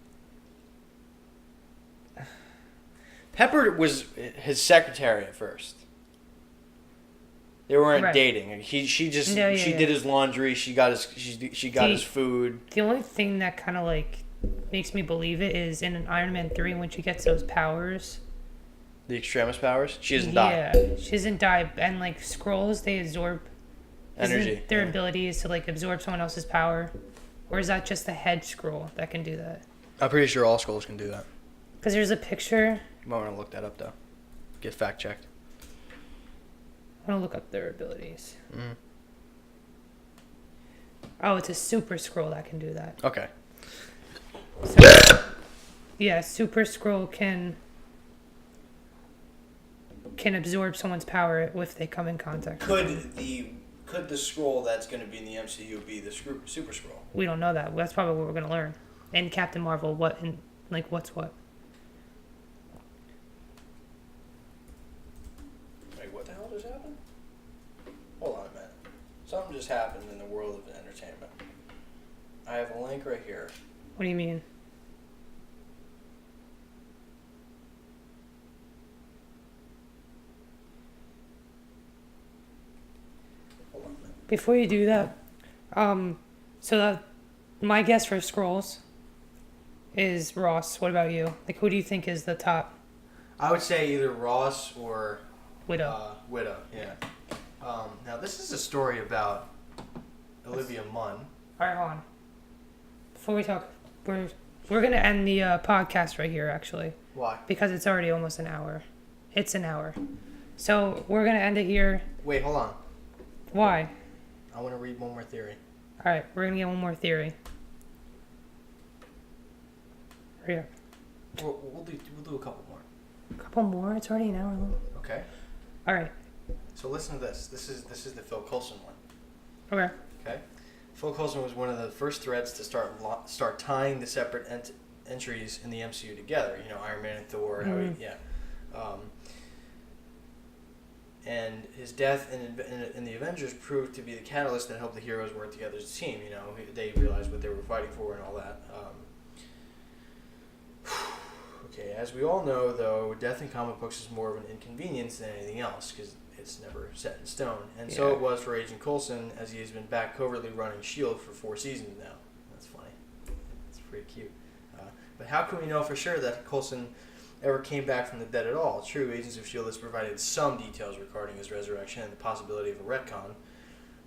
Pepper was his secretary at first. They weren't Right. dating. She did his laundry. She got his food. The only thing that kind of like makes me believe it is in an Iron Man 3 when she gets those powers. The extremis powers. She doesn't die. Yeah, she doesn't die. And like Skrulls, they absorb Energy. Isn't their ability is to like absorb someone else's power, or is that just the head Skrull that can do that? I'm pretty sure all Skrulls can do that. Because there's a picture. You might want to look that up though. Get fact checked. I want to look up their abilities. Mm. Oh, it's a super Skrull that can do that. Okay. So, yeah, super Skrull can absorb someone's power if they come in contact. Could the Skrull that's going to be in the MCU be the Super Skrull? We don't know that. That's probably what we're gonna learn. In Captain Marvel, what's what? Wait, what the hell just happened? Hold on a minute. Something just happened in the world of entertainment. I have a link right here. What do you mean? Hold on a minute. Before you do that, my guess for Skrulls is Ross. What about you? Like, who do you think is the top I would say either Ross or widow? Widow, yeah. Now this is a story about Olivia Munn. All right, hold on. Before we talk, we're gonna end the podcast right here, actually, Why? because it's already almost an hour. It's an hour, so we're gonna end it here. Wait, hold on. Why? I want to read one more theory. All right, we're gonna get one more theory. Hurry up. We'll do a couple more. A couple more. It's already an hour long. Okay. All right. So listen to this. This is the Phil Coulson one. Okay. Okay. Phil Coulson was one of the first threads to start tying the separate entries in the MCU together. You know, Iron Man and Thor. And his death in the Avengers proved to be the catalyst that helped the heroes work together as a team. You know, they realized what they were fighting for and all that. Okay, as we all know, though, death in comic books is more of an inconvenience than anything else because it's never set in stone. And so it was for Agent Coulson, as he has been back covertly running S.H.I.E.L.D. for 4 seasons now. That's funny. That's pretty cute. But how can we know for sure that Coulson ever came back from the dead at all? True, Agents of S.H.I.E.L.D. has provided some details regarding his resurrection and the possibility of a retcon,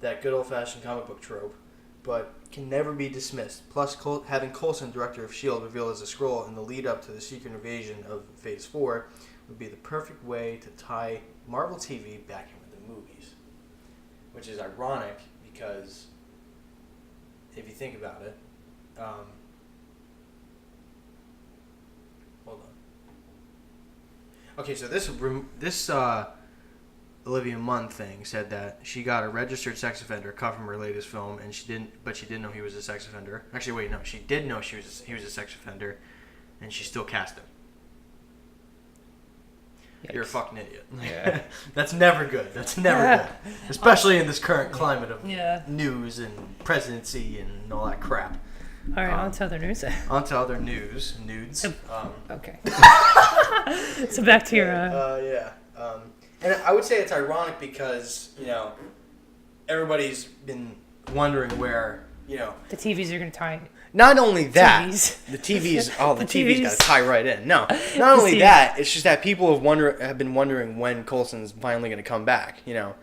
that good old-fashioned comic book trope, but can never be dismissed. Plus, having Coulson, director of S.H.I.E.L.D., revealed as a Skrull in the lead-up to the secret invasion of Phase 4 would be the perfect way to tie Marvel TV back in with the movies. Which is ironic because, if you think about it, hold on. Okay, so this Olivia Munn thing said that she got a registered sex offender cut from her latest film, and she didn't know he was a sex offender. Actually, wait, no, she did know he was a sex offender, and she still cast him. Yikes. You're a fucking idiot. Yeah. That's never good. That's never good, especially in this current climate of news and presidency and all that crap. All right, on to other news. On to other nudes. Okay. So back to your... And I would say it's ironic because, you know, everybody's been wondering where, you know... The TVs are going to tie... Not only that, TVs. the TVs. Oh, the TV's got TVs. to tie right in. No, not only See. that. It's just that people have been wondering when Coulson's finally going to come back. You know,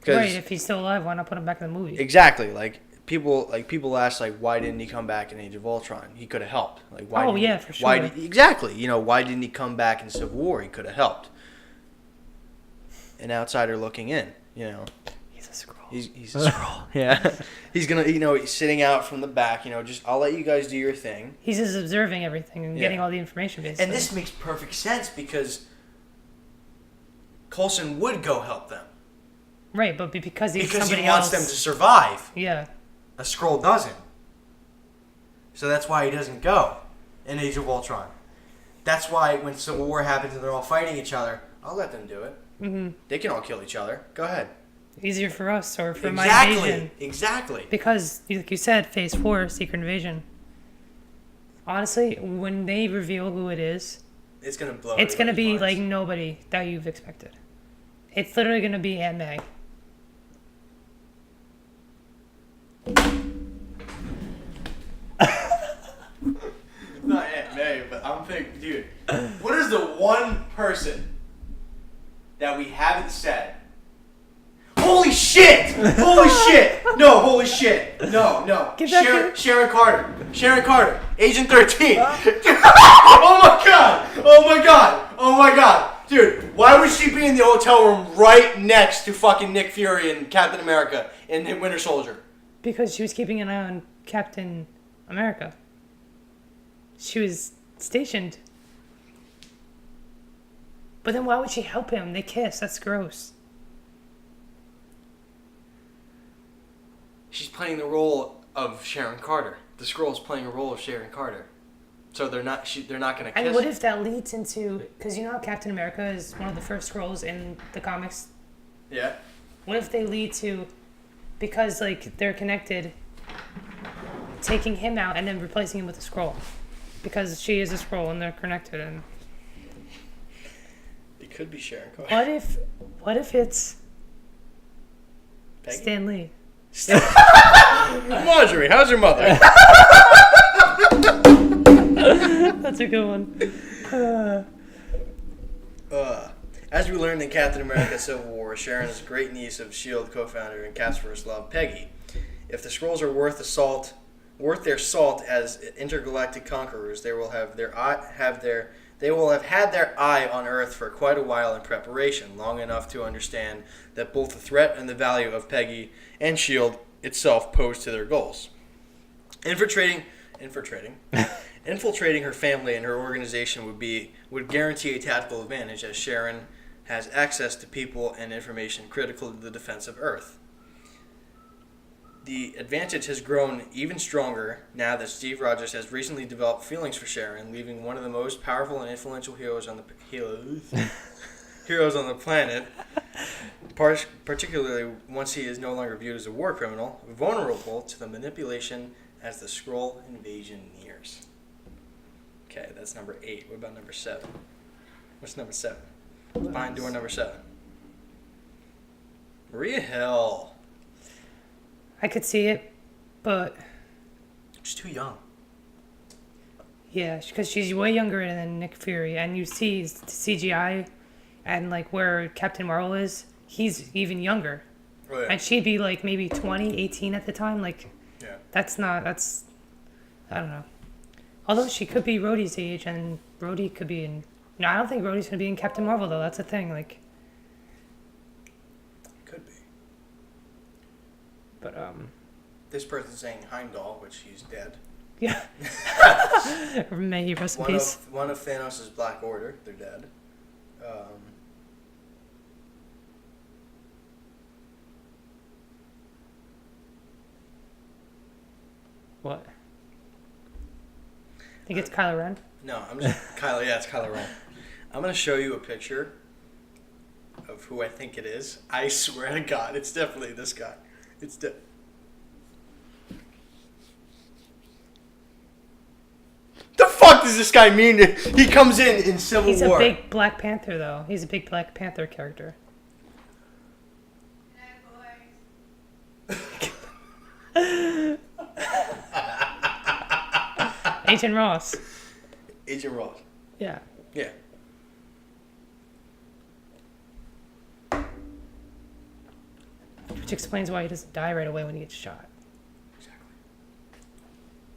'cause- Right, if he's still alive, why not put him back in the movie? exactly. Like people ask like, why didn't he come back in Age of Ultron? He could have helped. Like why? Oh, didn't yeah, he, for Why sure. exactly? You know, why didn't he come back in Civil War? He could have helped. An outsider looking in. You know. He's a Skrull. He's a Skrull. Yeah. He's gonna, he's sitting out from the back. You know, just I'll let you guys do your thing. He's just observing everything and Yeah. getting all the information, basically. And this makes perfect sense because Coulson would go help them Right, but because he's because somebody he wants else. them to survive. Yeah. A Skrull doesn't. So that's why he doesn't go in Age of Ultron. That's why when Civil War happens and they're all fighting each other, I'll let them do it. Mm-hmm. They can all kill each other. Go ahead. Easier for us or for my Exactly. invasion. Exactly. Because, like you said, Phase 4, Secret Invasion. Honestly, when they reveal who it is, It's gonna blow. it's going to be everybody's like minds. nobody that you've expected. It's literally going to be Aunt May. Not Aunt May, but I'm thinking, dude, what is the one person that we haven't said? Holy shit! Holy shit! No, holy shit! No. Get back here. Sharon Carter. Sharon Carter. Agent 13. Oh my god! Oh my god! Oh my god! Dude, why would she be in the hotel room right next to fucking Nick Fury and Captain America and Winter Soldier? Because she was keeping an eye on Captain America. She was stationed. But then why would she help him? They kiss. That's gross. She's playing the role of Sharon Carter. The Skrull's playing a role of Sharon Carter. So they're not gonna kiss. And what if that leads into... Because you know how Captain America is one of the first Skrulls in the comics? Yeah. What if they lead to... Because, like, they're connected, taking him out and then replacing him with a Skrull. Because she is a Skrull and they're connected. And It could be Sharon Carter. what if it's Peggy? Stan Lee? Marjorie, how's your mother? That's a good one. As we learned in Captain America Civil War, Sharon is a great niece of S.H.I.E.L.D. co-founder and Cap's first love, Peggy. If the Skrulls are worth their salt as intergalactic conquerors, they will have had their eye on Earth for quite a while in preparation, long enough to understand that both the threat and the value of Peggy and S.H.I.E.L.D. itself pose to their goals. Infiltrating her family and her organization would guarantee a tactical advantage, as Sharon has access to people and information critical to the defense of Earth. The advantage has grown even stronger now that Steve Rogers has recently developed feelings for Sharon, leaving one of the most powerful and influential heroes on the planet, particularly once he is no longer viewed as a war criminal, vulnerable to the manipulation as the Skrull invasion nears. Okay, that's number 8. What about number 7? What's number 7? Behind door number 7. Maria Hill. I could see it, but She's too young. yeah, because she's way younger than Nick Fury, and you see the CGI and like where Captain Marvel is, he's even younger. Oh, yeah. And she'd be like maybe 20, 18 at the time. Like, Yeah. I don't know. Although she could be Rhodey's age, and Rhodey could be in... No, I don't think Rhodey's going to be in Captain Marvel, though. That's the thing. Like, Could be. but, This person's saying Heimdall, which he's dead. yeah. May he rest in One peace. of Thanos' Black Order, they're dead. What? I think it's Kylo Ren. No, I'm just Kylo. Yeah, it's Kylo Ren. I'm gonna show you a picture of who I think it is. I swear to God, it's definitely this guy. It's The fuck does this guy mean? He comes in Civil He's War. a big Black Panther, though. He's a big Black Panther character. Agent Ross. Agent Ross. Yeah. Yeah. Which explains why he doesn't die right away when he gets shot. Exactly.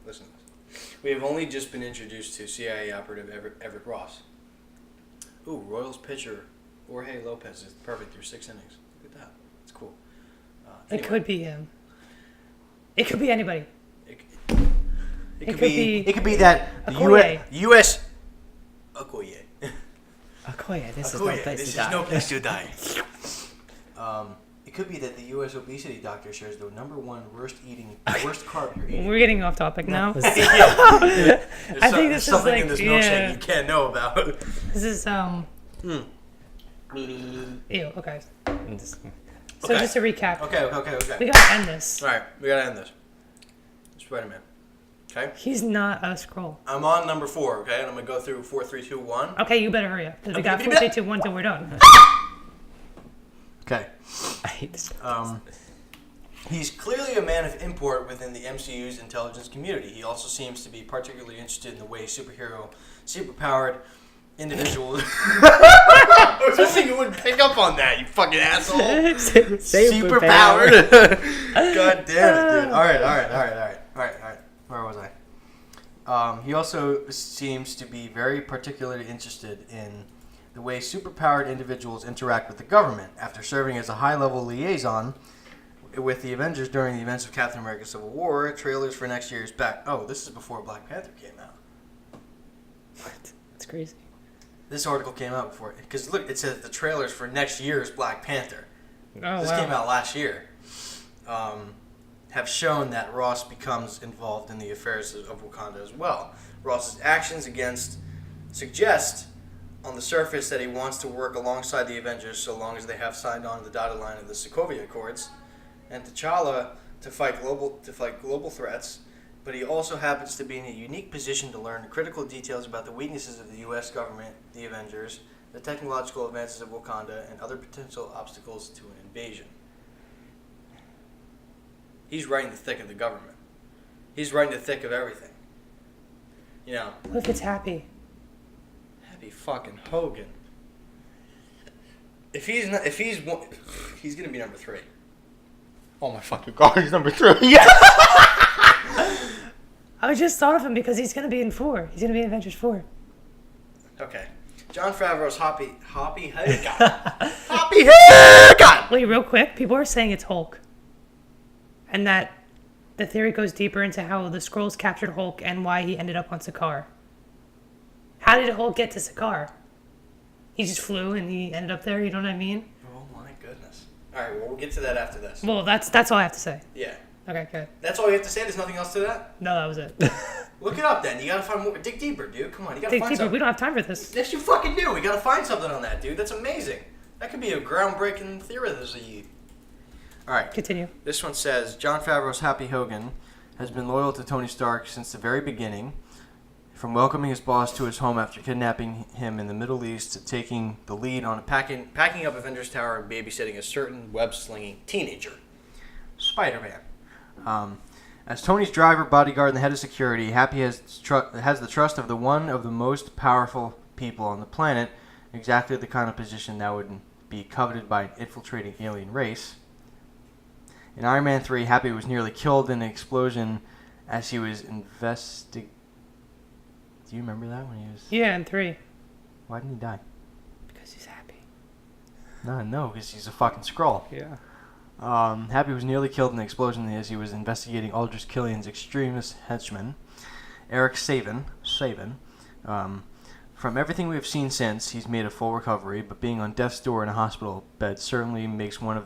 Listen to this. We have only just been introduced to CIA operative Everett Ross. Ooh, Royals pitcher Jorge Lopez is perfect through 6 innings. Look at that. It's cool. It could be him. It could be anybody. It could be It could be that the Okoye. U.S. Okoye. Okoye, this is Okoye, no place this to is die. no place to die. It could be that the U.S. obesity doctor shares the #1 worst carb you're eating. We're getting off topic now. There's I think this is something like in this milkshake yeah. you can't know about. This is Ew. Okay. So Okay. just to recap, Okay. we gotta end this. All right, we gotta end this. Spider-Man. Okay. He's not a Skrull. I'm on number 4. Okay, and I'm gonna go through 4, 3, 2, 1. Okay, you better hurry up. 'Cause we got Okay, 4, 3, 2, 1 till we're done. Okay. I hate this. He's clearly a man of import within the MCU's intelligence community. He also seems to be particularly interested in the way superpowered individuals. I was hoping you wouldn't pick up on that, you fucking asshole. Superpowered. God damn it, dude. All right. Where was I? He also seems to be very particularly interested in the way superpowered individuals interact with the government. After serving as a high-level liaison with the Avengers during the events of Captain America: Civil War, trailers for next year's this is before Black Panther came out. What? That's crazy. This article came out before, because look, it says the trailers for next year's Black Panther. Oh, This wow. came out last year. Have shown that Ross becomes involved in the affairs of Wakanda as well. Ross's actions suggest on the surface that he wants to work alongside the Avengers so long as they have signed on the dotted line of the Sokovia Accords, and T'Challa to fight global threats. But he also happens to be in a unique position to learn the critical details about the weaknesses of the U.S. government, the Avengers, the technological advances of Wakanda, and other potential obstacles to an invasion. He's right in the thick of the government. He's right in the thick of everything. You know, What if it's Happy? Happy fucking Hogan. He's gonna be number 3. Oh my fucking god, he's number 3. Yeah. I just thought of him because he's gonna be in 4. He's gonna be in Avengers 4. Okay. Jon Favreau's Hoppy Hogan. Hoppy Hogan! Wait, real quick. People are saying it's Hulk. And that the theory goes deeper into how the Skrulls captured Hulk and why he ended up on Sakaar. How did Hulk get to Sakaar? He just flew and he ended up there, you know what I mean? Oh my goodness. Alright, well, we'll get to that after this. Well, that's all I have to say. Yeah. Okay, good. That's all you have to say? There's nothing else to that? No, that was it. Look it up then. You gotta find more. Dig deeper, dude. Come on, you gotta Dig find deeper. something. We don't have time for this. Yes, you fucking do. We gotta find something on that, dude. That's amazing. That could be a groundbreaking theory. Alright. Continue. This one says, Jon Favreau's Happy Hogan has been loyal to Tony Stark since the very beginning, from welcoming his boss to his home after kidnapping him in the Middle East to taking the lead on packing up Avengers Tower and babysitting a certain web-slinging teenager, Spider-Man. As Tony's driver, bodyguard, and the head of security, Happy has the trust of one of the most powerful people on the planet, exactly the kind of position that would be coveted by an infiltrating alien race. In Iron Man 3, Happy was nearly killed in an explosion as he was investigating. Do you remember that when he was... Yeah, and 3. Why didn't he die? Because he's happy. No, because he's a fucking Skrull. Yeah. Happy was nearly killed in the explosion as he was investigating Aldrich Killian's extremist henchman, Eric Savan. From everything we have seen since, he's made a full recovery, but being on death's door in a hospital bed certainly makes one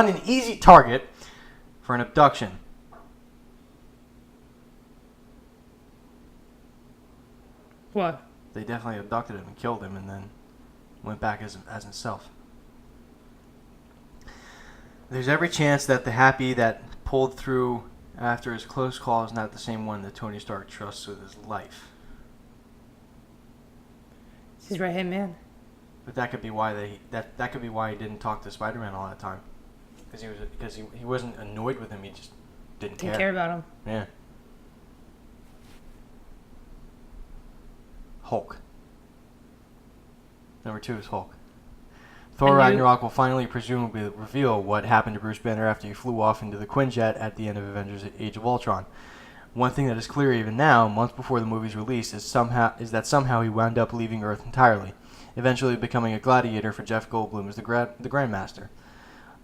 an easy target for an abduction. What? They definitely abducted him and killed him and then went back as himself. There's every chance that the Happy that pulled through after his close call is not the same one that Tony Stark trusts with his life. It's his right-hand man. But that could be why that could be why he didn't talk to Spider-Man all that time. Because he wasn't annoyed with him, he just didn't care. Didn't care about him. Yeah. Hulk. Number 2 is Hulk. Thor Ragnarok will finally presumably reveal what happened to Bruce Banner after he flew off into the Quinjet at the end of Avengers Age of Ultron. One thing that is clear even now, months before the movie's release, is that somehow he wound up leaving Earth entirely, eventually becoming a gladiator for Jeff Goldblum as the Grandmaster.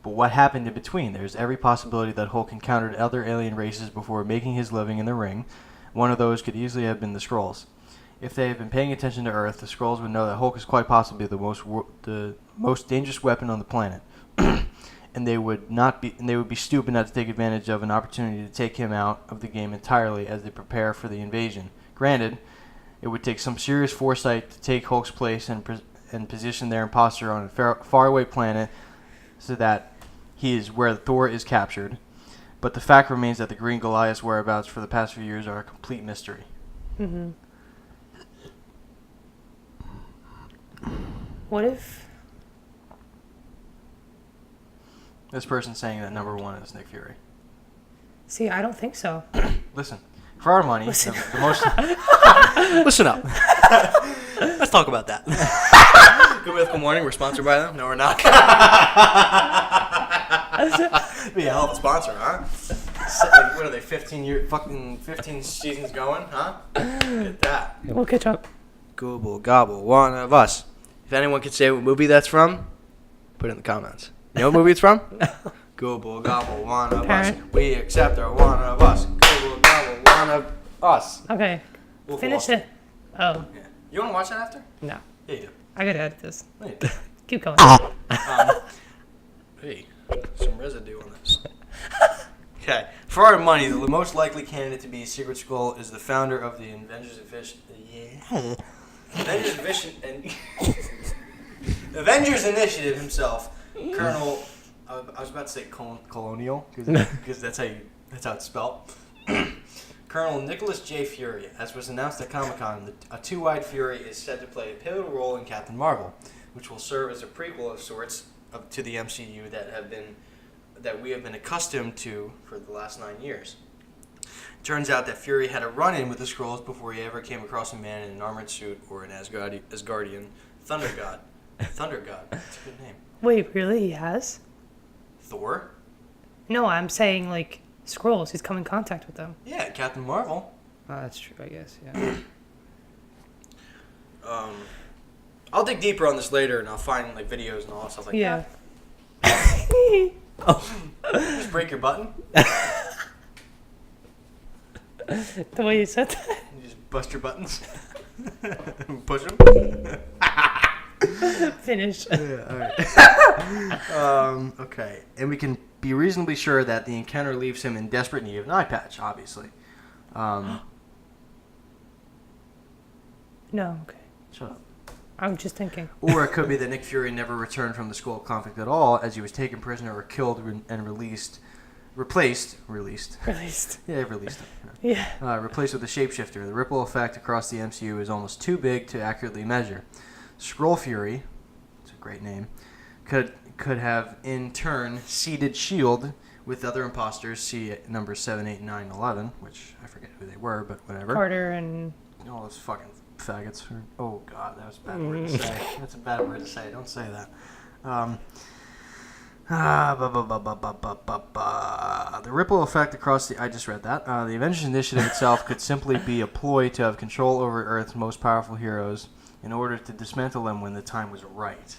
But what happened in between? There's every possibility that Hulk encountered other alien races before making his living in the ring. One of those could easily have been the Skrulls. If they have been paying attention to Earth, the Skrulls would know that Hulk is quite possibly the most dangerous weapon on the planet. And they would be stupid not to take advantage of an opportunity to take him out of the game entirely as they prepare for the invasion. Granted, it would take some serious foresight to take Hulk's place and position their imposter on a faraway planet so that he is where Thor is captured. But the fact remains that the Green Goliath's whereabouts for the past few years are a complete mystery. Mm-hmm. What if... This person's saying that number 1 is Nick Fury. See, I don't think so. Listen, for our money, Listen. the most... Listen up. Let's talk about that. Good Mythical Morning. We're sponsored by them. No, we're not. Be a hell of a sponsor, huh? Like, what are they? 15 seasons going, huh? Get that. We'll catch up. Gobble gobble, one of us. If anyone can say what movie that's from, put it in the comments. You know what movie it's from? Gobble gobble, one of us. Parent. We accept our one of us. Gobble gobble, one of us. Okay. Wolf of Finish Wall it. Oh, Yeah. You want to watch that after? no. Yeah, you do. I gotta edit this. Yeah, you do. Keep going. Hey, some residue on this. Okay. For our money, the most likely candidate to be Secret Skrull is the founder of the Avengers Avengers Initiative himself, Colonel. I was about to say Colonial because that's how it's spelled. Colonel Nicholas J. Fury. As was announced at Comic-Con, a two-eyed Fury is said to play a pivotal role in Captain Marvel, which will serve as a prequel of sorts to the MCU that we have been accustomed to for the last 9 years. It turns out that Fury had a run-in with the Skrulls before he ever came across a man in an armored suit or an Asgardian Thunder God. Thunder God. That's a good name. Wait, really? He has? Thor? No, I'm saying, like, Skrulls. He's come in contact with them. Yeah, Captain Marvel. Oh, that's true, I guess, yeah. I'll dig deeper on this later and I'll find like videos and all that stuff like Yeah. that. Just break your button. The way you said that. You just bust your buttons. Push them. Finish. Yeah, alright. Okay. And we can be reasonably sure that the encounter leaves him in desperate need of an eye patch, obviously. No, okay. Shut up. I'm just thinking. Or it could be that Nick Fury never returned from the Skrull conflict at all, as he was taken prisoner or killed and released. Yeah, released him. Yeah. Replaced with a shapeshifter. The ripple effect across the MCU is almost too big to accurately measure. Skrull Fury, it's a great name, could have in turn seeded S.H.I.E.L.D. with other imposters, see numbers 7, 8, 9, 11, which I forget who they were, but whatever. Carter and... All those fucking faggots. Oh, God, that was a bad word to say. That's a bad word to say. Don't say that. The ripple effect across the... I just read that. The Avengers Initiative itself could simply be a ploy to have control over Earth's most powerful heroes in order to dismantle them when the time was right.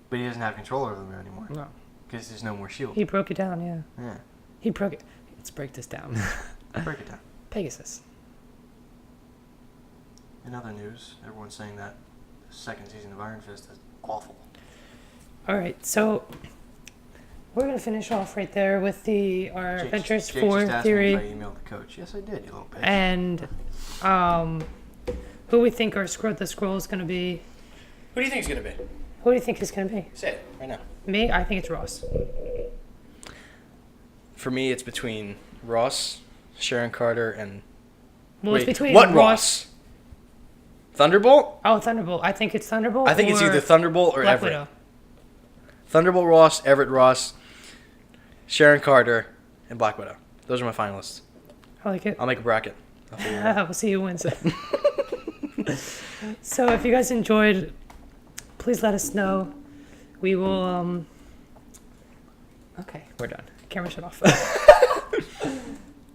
But he doesn't have control over them anymore. No. Because there's no more S.H.I.E.L.D. He broke it down, yeah. Yeah. He broke it. Let's break this down. Break it down. Pegasus. In other news, everyone's saying that the second season of Iron Fist is awful. All right, so we're going to finish off right there with our Avengers 4 theory. I emailed the coach. Yes, I did, you little bitch. And who we think the Skrull is going to be. Who do you think it's going to be? Who do you think it's going to be? Say it right now. Me? I think it's Ross. For me, it's between Ross, Sharon Carter, and... Well, it's between what Ross? Thunderbolt? Oh, Thunderbolt. I think it's Thunderbolt. I think it's either Thunderbolt or Black Everett. Widow. Thunderbolt Ross, Everett Ross, Sharon Carter, and Black Widow. Those are my finalists. I like it. I'll make a bracket. I'll figure it out. We'll see you Wednesday. So if you guys enjoyed, please let us know. We will Okay, we're done. camera shut off.